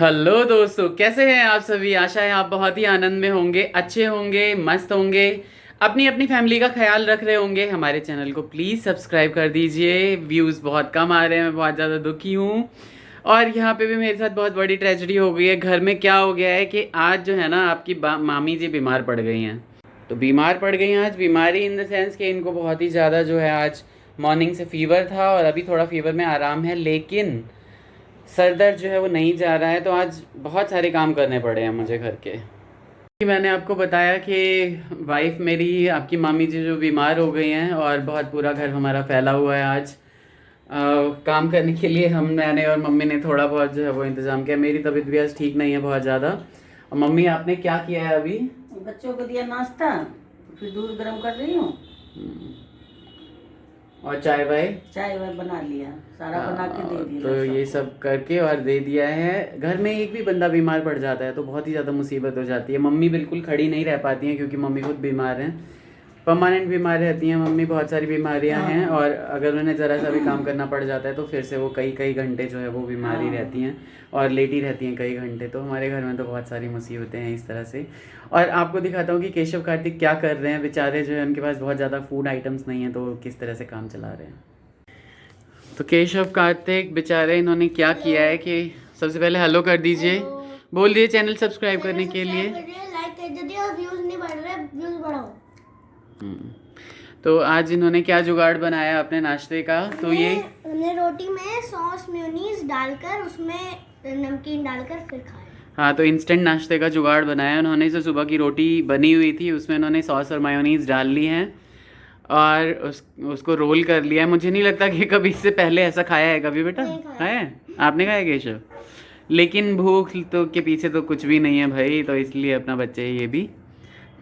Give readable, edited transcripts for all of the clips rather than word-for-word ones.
Hello दोस्तों, कैसे हैं आप सभी। आशा है आप बहुत ही आनंद में होंगे, अच्छे होंगे, मस्त होंगे, अपनी अपनी फैमिली का ख्याल रख रहे होंगे। हमारे चैनल को प्लीज़ सब्सक्राइब कर दीजिए। व्यूज़ बहुत कम आ रहे हैं, मैं बहुत ज़्यादा दुखी हूँ। और यहाँ पे भी मेरे साथ बहुत बड़ी ट्रेजेडी हो गई है। घर में क्या हो गया है कि आज जो है ना आपकी मामी जी बीमार पड़ गई हैं। तो बीमार पड़ गई हैं आज, बीमारी इन द सेंस कि इनको बहुत ही ज़्यादा जो है आज मॉर्निंग से फीवर था और अभी थोड़ा फीवर में आराम है, लेकिन सर दर्द जो है वो नहीं जा रहा है। तो आज बहुत सारे काम करने पड़े हैं मुझे घर के। मैंने आपको बताया कि वाइफ मेरी, आपकी मामी जी जो बीमार हो गई हैं और बहुत पूरा घर हमारा फैला हुआ है आज। काम करने के लिए मैंने और मम्मी ने थोड़ा बहुत जो है वो इंतज़ाम किया। मेरी तबीयत भी आज ठीक नहीं है बहुत ज़्यादा। और मम्मी आपने क्या किया है अभी? बच्चों को दिया नाश्ता, फिर दूध गर्म कर रही हूँ और चाय वाय बना लिया, सारा बना के दे दिया। तो ये सब करके और दे दिया है। घर में एक भी बंदा बीमार पड़ जाता है तो बहुत ही ज़्यादा मुसीबत हो जाती है। मम्मी बिल्कुल खड़ी नहीं रह पाती हैं क्योंकि मम्मी खुद बीमार हैं, परमानेंट बीमार रहती हैं मम्मी। बहुत सारी बीमारियां हैं और अगर उन्हें ज़रा सा भी काम करना पड़ जाता है तो फिर से वो कई कई घंटे जो है वो बीमारी रहती हैं और लेटी रहती हैं कई घंटे। तो हमारे घर में तो बहुत सारी मुसीबतें हैं इस तरह से। और आपको दिखाता हूँ कि केशव कार्तिक क्या कर रहे हैं। बेचारे जो है उनके पास बहुत ज़्यादा फूड आइटम्स नहीं हैं तो वो किस तरह से काम चला रहे हैं। तो केशव कार्तिक बेचारे, इन्होंने क्या किया है कि सबसे पहले हेलो कर दीजिए, बोल दिए चैनल सब्सक्राइब करने के लिए। लाइक कर दीजिए और व्यूज नहीं बढ़ रहे, व्यूज बढ़ाओ। तो आज इन्होंने क्या जुगाड़ बनाया अपने नाश्ते का? तो ये हमने रोटी में सॉस मेयोनीज डालकर उसमें नमकीन डालकर फिर खाया। हाँ, तो इंस्टेंट नाश्ते का जुगाड़ बनाया उन्होंने। जो सुबह की रोटी बनी हुई थी उसमें उन्होंने सॉस और मायोनीज डाल ली हैं और उसको रोल कर लिया है। मुझे नहीं लगता कि कभी इससे पहले ऐसा खाया है कभी। बेटा खाया है? आपने खाया केशव? लेकिन भूख तो के पीछे तो कुछ भी नहीं है भाई, तो इसलिए अपना बच्चे ये भी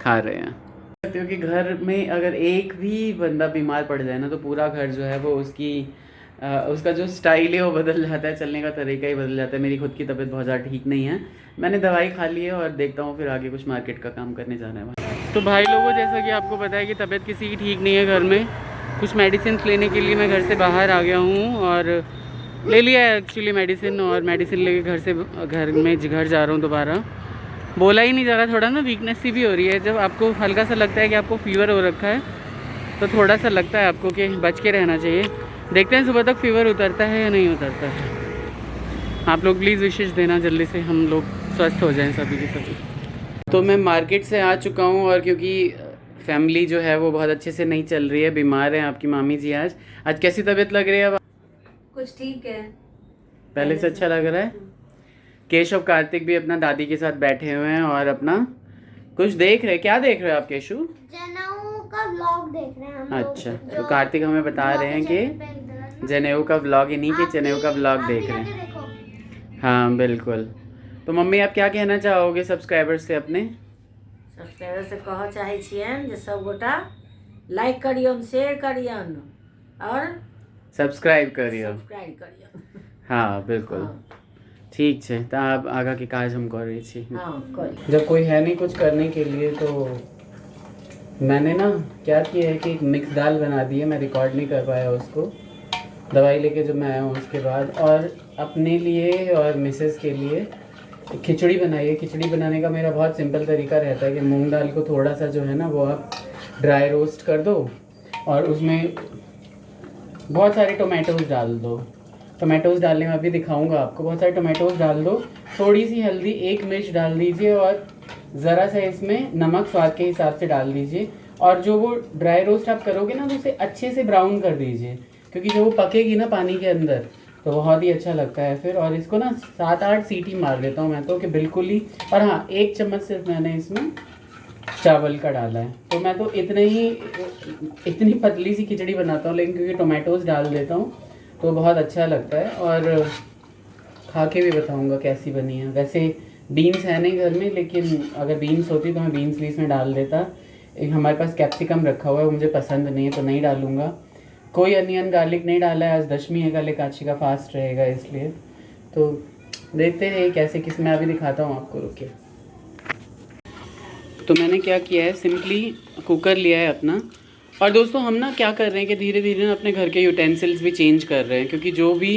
खा रहे हैं। क्योंकि घर में अगर एक भी बंदा बीमार पड़ जाए ना तो पूरा घर जो है वो उसका जो स्टाइल है वो बदल जाता है, चलने का तरीका ही बदल जाता है। मेरी खुद की तबीयत बहुत ज़्यादा ठीक नहीं है, मैंने दवाई खा ली है और देखता हूँ फिर आगे कुछ मार्केट का काम करने जाना है। तो भाई लोगों, जैसा कि आपको पता है कि तबीयत किसी की ठीक नहीं है घर में, कुछ मेडिसिन लेने के लिए मैं घर से बाहर आ गया हूँ और ले लिया है एक्चुअली मेडिसिन। और मेडिसिन लेके घर जा रहा हूँ दोबारा। बोला ही नहीं जा रहा, थोड़ा ना वीकनेस सी भी हो रही है। जब आपको हल्का सा लगता है कि आपको फीवर हो रखा है तो थोड़ा सा लगता है आपको कि बच के रहना चाहिए। देखते हैं सुबह तक फीवर उतरता है या नहीं उतरता है। आप लोग प्लीज़ विशेष देना जल्दी से हम लोग स्वस्थ हो जाएं सभी के सभी। तो मैं मार्केट से आ चुका हूँ और क्योंकि फैमिली जो है वो बहुत अच्छे से नहीं चल रही है, बीमार है आपकी मामी जी। आज कैसी तबीयत लग रही है? कुछ ठीक है, पहले से अच्छा लग रहा है। केशव कार्तिक भी अपना दादी के साथ बैठे हुए हैं और अपना कुछ देख रहे हैं। क्या देख रहे हो आप केशु? जनेऊ का व्लॉग देख रहे हैं हम लोग। अच्छा, तो कार्तिक हमें बता रहे हैं कि जनेऊ का व्लॉग, इन्हीं के जनेऊ का व्लॉग देख रहे हैं। हाँ बिल्कुल। तो मम्मी आप क्या कहना चाहोगे सब्सक्राइबर्स से अपने? सब्सक्राइबर से कह चाहे छियन जे सब गोटा लाइक करियन, शेयर करियन और सब्सक्राइब करियो। हाँ बिल्कुल। हाँ। ठीक है, तो आप आगा के काज हम कर रही थी। हाँ, जब कोई है नहीं कुछ करने के लिए तो मैंने ना क्या किया है कि एक मिक्स दाल बना दी है। मैं रिकॉर्ड नहीं कर पाया उसको, दवाई लेके जब मैं आया हूँ उसके बाद। और अपने लिए और मिसेस के लिए खिचड़ी बनाई है। खिचड़ी बनाने का मेरा बहुत सिंपल तरीका रहता है कि मूंग दाल को थोड़ा सा जो है ना वो आप ड्राई रोस्ट कर दो और उसमें बहुत सारे टोमेटोज़ डाल दो। टोमेटोज़ डालने में अभी दिखाऊंगा आपको। बहुत सारे टोमेटोज़ डाल दो, थोड़ी सी हल्दी, एक मिर्च डाल दीजिए और ज़रा सा इसमें नमक स्वाद के हिसाब से डाल दीजिए। और जो वो ड्राई रोस्ट आप करोगे ना तो उसे अच्छे से ब्राउन कर दीजिए, क्योंकि जब वो पकेगी ना पानी के अंदर तो बहुत ही अच्छा लगता है फिर। और इसको ना 7-8 सीटी मार देता हूँ मैं तो, कि बिल्कुल ही। और हाँ, 1 चम्मच सिर्फ मैंने इसमें चावल का डाला है। तो मैं तो इतनी पतली सी खिचड़ी बनाता हूँ, लेकिन क्योंकि टोमेटोज़ डाल देता हूँ तो बहुत अच्छा लगता है। और खा के भी बताऊँगा कैसी बनी है। वैसे बीन्स है नहीं घर में, लेकिन अगर बीन्स होती तो मैं बीन्स भी इसमें डाल देता। हमारे पास कैप्सिकम रखा हुआ है, मुझे पसंद नहीं है तो नहीं डालूँगा। कोई अनियन गार्लिक नहीं डाला है। आज दशमी है, कल एकादशी का फास्ट रहेगा इसलिए। तो देखते हैं कैसे किस में अभी दिखाता हूँ आपको, रुकिए। तो मैंने क्या किया है, सिंपली कुकर लिया है अपना। और दोस्तों हम ना क्या कर रहे हैं कि धीरे धीरे ना अपने घर के यूटेंसिल्स भी चेंज कर रहे हैं, क्योंकि जो भी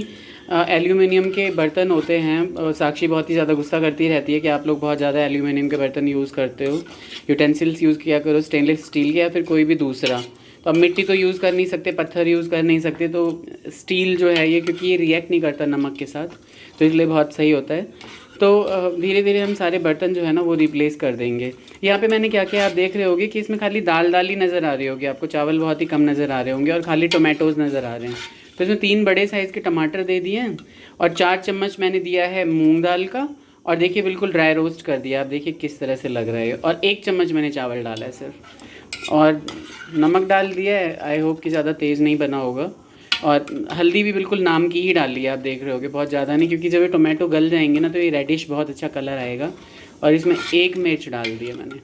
एल्यूमिनियम के बर्तन होते हैं। साक्षी बहुत ही ज़्यादा गुस्सा करती रहती है कि आप लोग बहुत ज़्यादा एल्यूमिनियम के बर्तन यूज़ करते हो, यूटेंसिल्स यूज़ किया करो स्टेनलेस स्टील के या फिर कोई भी दूसरा। तो अब मिट्टी तो यूज़ कर नहीं सकते, पत्थर यूज़ कर नहीं सकते, तो स्टील जो है ये, क्योंकि ये रिएक्ट नहीं करता नमक के साथ, तो इसलिए बहुत सही होता है। तो धीरे धीरे हम सारे बर्तन जो है ना वो रिप्लेस कर देंगे। यहाँ पे मैंने क्या किया आप देख रहे होगे कि इसमें खाली दाल ही नज़र आ रही होगी आपको, चावल बहुत ही कम नज़र आ रहे होंगे और खाली टोमेटोज़ नज़र आ रहे हैं। तो इसमें 3 बड़े साइज़ के टमाटर दे दिए हैं और 4 चम्मच मैंने दिया है मूंग दाल का, और देखिए बिल्कुल ड्राई रोस्ट कर दिया। आप देखिए किस तरह से लग रहा है, और 1 चम्मच मैंने चावल डाला है सिर्फ, और नमक डाल दिया है। आई होप कि ज़्यादा तेज़ नहीं बना होगा, और हल्दी भी बिल्कुल नाम की ही डाली है, आप देख रहे होगे, बहुत ज़्यादा नहीं, क्योंकि जब ये टोमेटो गल जाएंगे ना तो ये रेडिश बहुत अच्छा कलर आएगा। और इसमें 1 मिर्च डाल दिया मैंने,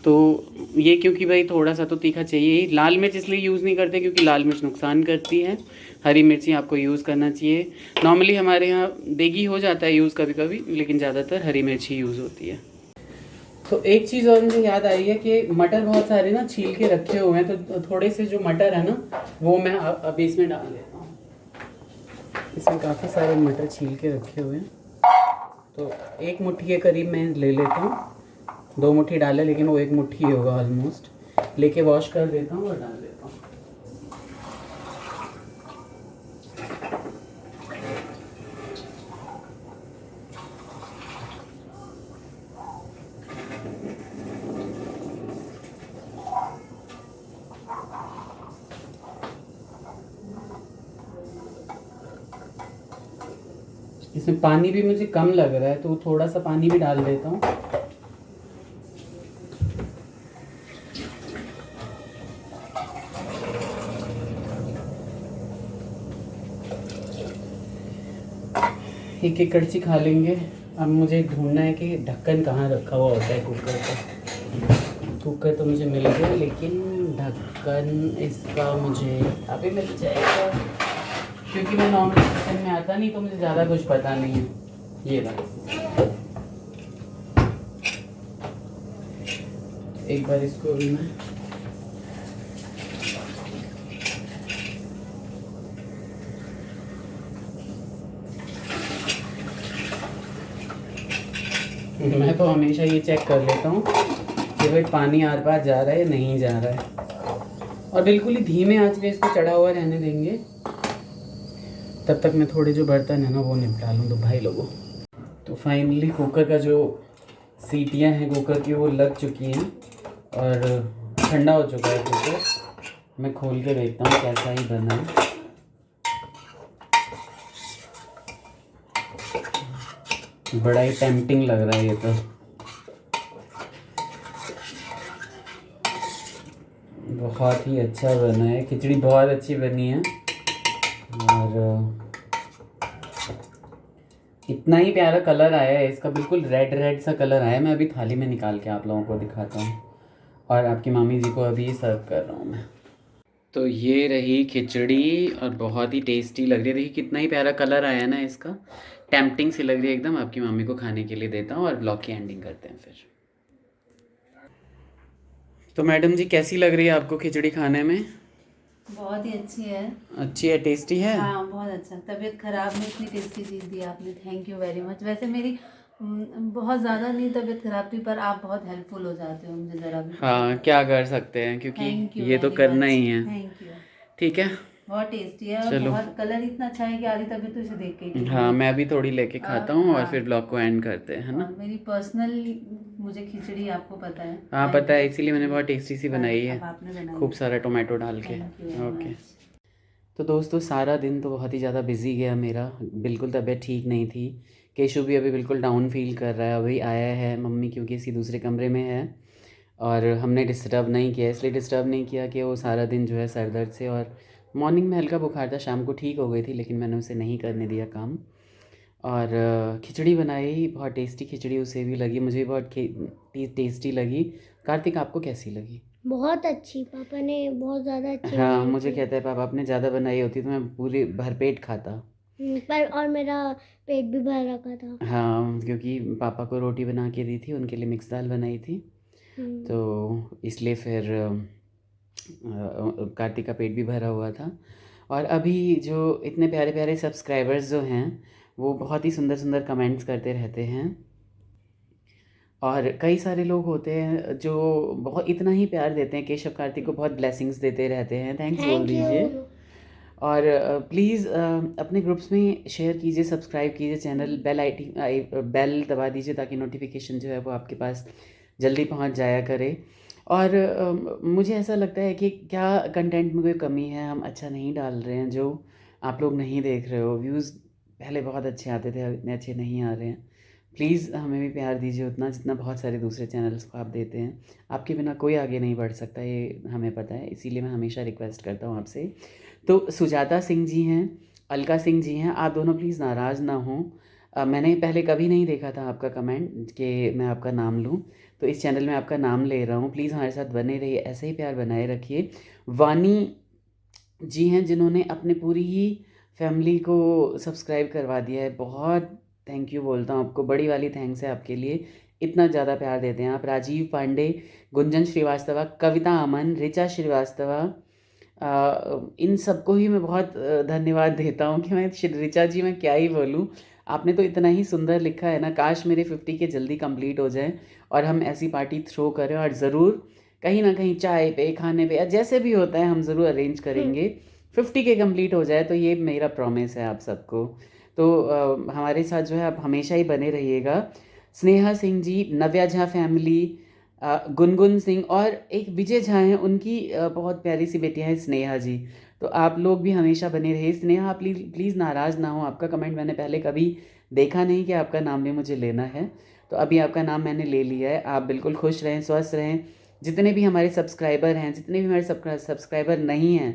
तो ये क्योंकि भाई थोड़ा सा तो तीखा चाहिए ही। लाल मिर्च इसलिए यूज़ नहीं करते क्योंकि लाल मिर्च नुकसान करती है, हरी मिर्ची आपको यूज़ करना चाहिए। नॉर्मली हमारे यहाँ देगी हो जाता है यूज़ कभी कभी, लेकिन ज़्यादातर हरी मिर्च ही यूज़ होती है। तो एक चीज़ और मुझे याद आई है कि मटर बहुत सारे ना छील के रखे हुए हैं, तो थोड़े से जो मटर है ना वो मैं अभी इसमें डाल देता हूँ। इसमें काफ़ी सारे मटर छील के रखे हुए हैं, तो 1 मुट्ठी के करीब मैं ले लेता हूँ। 2 मुट्ठी डाले लेकिन वो 1 मुट्ठी ही होगा ऑलमोस्ट। लेके वॉश कर देता हूँ और डाल देता हूँ। इसमें पानी भी मुझे कम लग रहा है, तो थोड़ा सा पानी भी डाल देता हूँ। एक एक कड़छी खा लेंगे। अब मुझे ढूंढना है कि ढक्कन कहाँ रखा हुआ होता है कुकर का। कुकर तो मुझे मिल गया, लेकिन ढक्कन इसका मुझे अभी मिल जाएगा, क्योंकि मैं नॉर्मल किचन में आता नहीं तो मुझे ज़्यादा कुछ पता नहीं है। ये रहा, एक बार इसको भी मैं तो हमेशा ये चेक कर लेता हूँ कि भाई पानी आर पार जा रहा है या नहीं जा रहा है, और बिल्कुल ही धीमे आंच पे इसको चढ़ा हुआ रहने देंगे। तब तक मैं थोड़े जो बर्तन है ना वो निपटा लूँ। तो भाई लोगों, तो फाइनली कुकर का जो सीटियाँ हैं कुकर की वो लग चुकी हैं और ठंडा हो चुका है कुकर। मैं खोल के देखता हूँ कैसा ही बना है। बड़ा ही टेम्पटिंग लग रहा है ये तो। बहुत ही अच्छा बना है, खिचड़ी बहुत अच्छी बनी है, और इतना ही प्यारा कलर आया है इसका, बिल्कुल रेड रेड सा कलर आया है। मैं अभी थाली में निकाल के आप लोगों को दिखाता हूँ, और आपकी मामी जी को अभी सर्व कर रहा हूँ मैं। तो ये रही खिचड़ी, और बहुत ही टेस्टी लग रही है। देखिए कितना ही प्यारा कलर आया है ना इसका, टेम्पटिंग सी लग रही है एकदम। आपकी मामी को खाने के लिए देता हूँ और ब्लॉग की एंडिंग करते हैं फिर। तो मैडम जी कैसी लग रही है आपको खिचड़ी खाने में? बहुत ही अच्छी है। अच्छी है, टेस्टी है? हाँ बहुत अच्छा। तबीयत खराब में इतनी टेस्टी चीज़ दी आपने, थैंक यू वेरी मच। वैसे मेरी बहुत ज़्यादा नहीं तबीयत खराब थी, पर आप बहुत हेल्पफुल हो जाते हो मुझे ज़रा भी। हाँ क्या कर सकते हैं, क्योंकि ये तो करना ही है। Thank you. ठीक है, बहुत टेस्टी है, और चलो। बहुत कलर इतना अच्छा है कि आधी तबीयत तो इसे देख के ही ठीक हाँ है। मैं भी थोड़ी लेके खाता हूँ और हाँ। फिर ब्लॉग को एंड करते हैं, है ना? और मेरी पर्सनल मुझे खिचड़ी आपको पता है। हाँ पता है, इसीलिए मैंने बहुत टेस्टी सी बनाई है, अब आपने बनाई। खूब सारा टोमेटो डाल के। Thank you very okay. much। तो दोस्तों सारा दिन तो बहुत ही ज़्यादा बिजी गया मेरा, बिल्कुल तबीयत ठीक नहीं थी। केशु भी अभी बिल्कुल डाउन फील कर रहा है, अभी आया है मम्मी क्योंकि इसी दूसरे कमरे में है, और हमने डिस्टर्ब नहीं किया, इसलिए डिस्टर्ब नहीं किया कि वो सारा दिन जो है सर दर्द से, और मॉर्निंग में हल्का बुखार था, शाम को ठीक हो गई थी, लेकिन मैंने उसे नहीं करने दिया काम। और खिचड़ी बनाई, बहुत टेस्टी खिचड़ी उसे भी लगी, मुझे भी बहुत टेस्टी लगी। कार्तिक आपको कैसी लगी? बहुत अच्छी, पापा ने बहुत ज़्यादा अच्छी हाँ बनाई मुझे थी। कहता है पापा आपने ज़्यादा बनाई होती तो मैं पूरी भरपेट खाता। पर और मेरा पेट भी भर रखा था। हाँ क्योंकि पापा को रोटी बना के दी थी, उनके लिए मिक्स दाल बनाई थी, तो इसलिए फिर कार्तिक का पेट भी भरा हुआ था। और अभी जो इतने प्यारे प्यारे सब्सक्राइबर्स जो हैं वो बहुत ही सुंदर सुंदर कमेंट्स करते रहते हैं। और कई सारे लोग होते हैं जो बहुत इतना ही प्यार देते हैं, केशव कार्तिक को बहुत ब्लेसिंग्स देते रहते हैं, थैंक्स बोल थैंक दीजिए। यू। और प्लीज़ अपने ग्रुप्स में शेयर कीजिए, सब्सक्राइब कीजिए चैनल, बेल दबा दीजिए ताकि नोटिफिकेशन जो है वो आपके पास जल्दी पहुंच जाया करे। और मुझे ऐसा लगता है कि क्या कंटेंट में कोई कमी है, हम अच्छा नहीं डाल रहे हैं जो आप लोग नहीं देख रहे हो। व्यूज़ पहले बहुत अच्छे आते थे, अब इतने अच्छे नहीं आ रहे हैं। प्लीज़ हमें भी प्यार दीजिए उतना जितना बहुत सारे दूसरे चैनल्स को आप देते हैं। आपके बिना कोई आगे नहीं बढ़ सकता, ये हमें पता है, इसीलिए मैं हमेशा रिक्वेस्ट करता हूँ आपसे। तो सुजाता सिंह जी हैं, अलका सिंह जी हैं, आप दोनों प्लीज़ नाराज़ ना हों। मैंने पहले कभी नहीं देखा था आपका कमेंट कि मैं आपका नाम लूँ, तो इस चैनल में आपका नाम ले रहा हूँ। प्लीज़ हमारे साथ बने रहिए, ऐसे ही प्यार बनाए रखिए। वानी जी हैं जिन्होंने अपने पूरी ही फैमिली को सब्सक्राइब करवा दिया है, बहुत थैंक यू बोलता हूँ आपको, बड़ी वाली थैंक्स है आपके लिए, इतना ज़्यादा प्यार देते हैं आप। राजीव पांडे, गुंजन श्रीवास्तवा, कविता अमन, ऋचा श्रीवास्तवा, इन सबको ही मैं बहुत धन्यवाद देता हूँ कि मैं ऋचा जी मैं क्या ही बोलूँ, आपने तो इतना ही सुंदर लिखा है ना। काश मेरे 50 के जल्दी कंप्लीट हो जाए और हम ऐसी पार्टी थ्रो करें, और ज़रूर कहीं ना कहीं चाय पे, खाने पे, या जैसे भी होता है हम ज़रूर अरेंज करेंगे। 50 के कंप्लीट हो जाए तो ये मेरा प्रॉमिस है आप सबको। तो हमारे साथ जो है आप हमेशा ही बने रहिएगा। स्नेहा सिंह जी, नव्या झा फैमिली, गुनगुन सिंह, और एक विजय झा हैं, उनकी बहुत प्यारी सी बेटियां हैं स्नेहा जी। तो आप लोग भी हमेशा बने रहिए। स्नेहा प्लीज़ प्लीज़ नाराज़ ना हो, आपका कमेंट मैंने पहले कभी देखा नहीं कि आपका नाम भी मुझे लेना है, तो अभी आपका नाम मैंने ले लिया है। आप बिल्कुल खुश रहें, स्वस्थ रहें। जितने भी हमारे सब्सक्राइबर हैं, जितने भी हमारे सब्सक्राइबर नहीं हैं,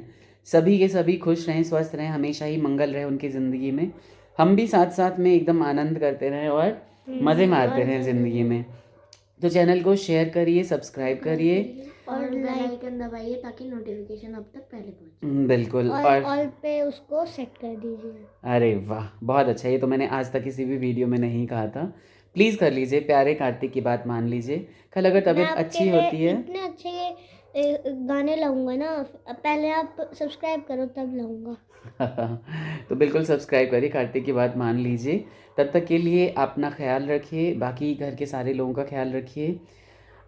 सभी के सभी खुश रहें, स्वस्थ रहें, हमेशा ही मंगल रहे उनकी ज़िंदगी में। हम भी साथ साथ में एकदम आनंद करते रहें और मज़े मारते रहें ज़िंदगी में। तो चैनल को शेयर करिए, सब्सक्राइब करिए और बेल आइकन दबाइए ताकि नोटिफिकेशन आप तक पहले पहुंचे। बिल्कुल। और ऑल पे उसको सेट कर दीजिए। अरे वाह, बहुत अच्छा, ये तो मैंने आज तक किसी भी वीडियो में नहीं कहा था। प्लीज़ कर लीजिए, प्यारे कार्तिक की बात मान लीजिए। कल अगर मैं तबीयत आपके अच्छी लिए होती है इतने अच्छे गाने लाऊंगा ना, पहले आप सब्सक्राइब करो तब लाऊंगा। तो बिल्कुल सब्सक्राइब करिए, कार्तिक की बात मान लीजिए। तब तक के लिए अपना ख्याल रखिए, बाकी घर के सारे लोगों का ख्याल रखिए।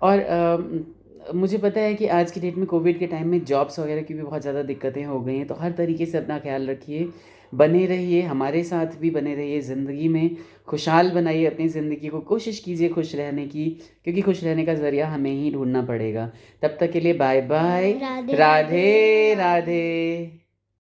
और मुझे पता है कि आज की डेट में, कोविड के टाइम में, जॉब्स वगैरह की भी बहुत ज़्यादा दिक्कतें हो गई हैं, तो हर तरीके से अपना ख्याल रखिए, बने रहिए, हमारे साथ भी बने रहिए, ज़िंदगी में खुशहाल बनाइए अपनी ज़िंदगी को, कोशिश कीजिए खुश रहने की, क्योंकि खुश रहने का ज़रिया हमें ही ढूंढना पड़ेगा। तब तक के लिए बाय बाय, राधे राधे राधे।